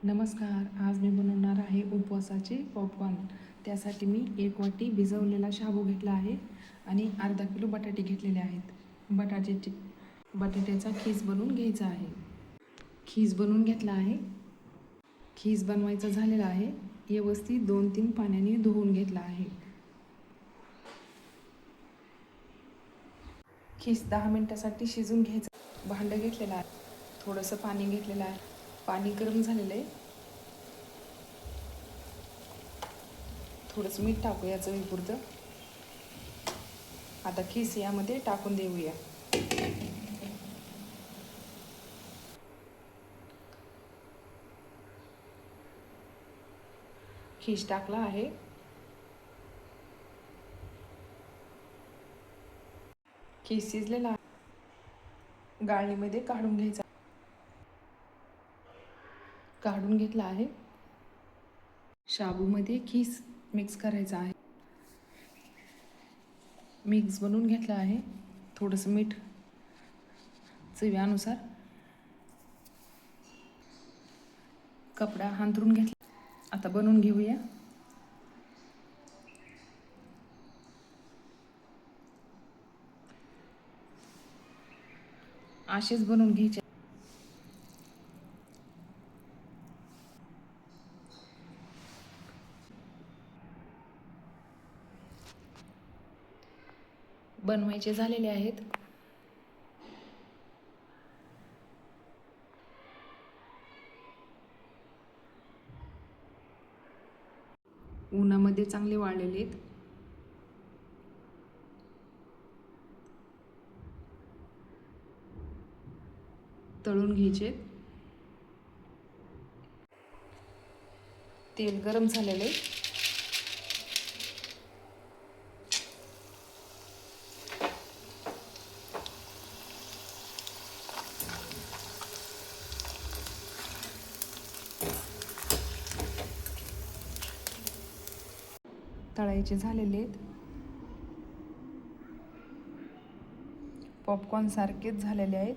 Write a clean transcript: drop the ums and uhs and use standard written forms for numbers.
नमस्कार. आज मी बनवणार आहे उपवासाचे पॉपकॉर्न. त्यासाठी मी 1 वाटी भिजवलेला शाबू घेतला आहे आणि अर्धा किलो बटाटे घेतलेले आहेत. बटाट्याचा खीस बनवून घ्यायचा आहे. खीस बनवून घेतला आहे. खीस बनवायचा झालेला आहे. व्यवस्थित 2-3 पाण्याने धुवून घेतला आहे. खीस 10 मिनिटासाठी शिजून घ्यायचं. भांडं घेतलेलं आहे. थोडंसं पाणी घेतलेलं आहे. पाणी गरम झालेलं आहे. थोडंसं मीठ टाकूया चवीपुरतं. आता खीस यामध्ये टाकून देऊया. खीस टाकला आहे. खीस शिजलेला आहे. गाळणीमध्ये काढून घ्यायचा. काढून घेतला आहे. शाबूमध्ये खीस मिक्स करायचा आहे. मिक्स बनवून घेतला आहे. थोडंसं मीठ चवीनुसार. कपडा हांतरून घेतला. आता बनवून घेऊया. असेच बनवून घ्यायचे. बनवायचे झालेले आहेत. उन्हामध्ये चांगले वाळलेले आहेत. तळून घ्यायचे. तेल गरम झालेले. तळायचे झालेले आहेत. पॉपकॉर्न सारखेच झालेले आहेत.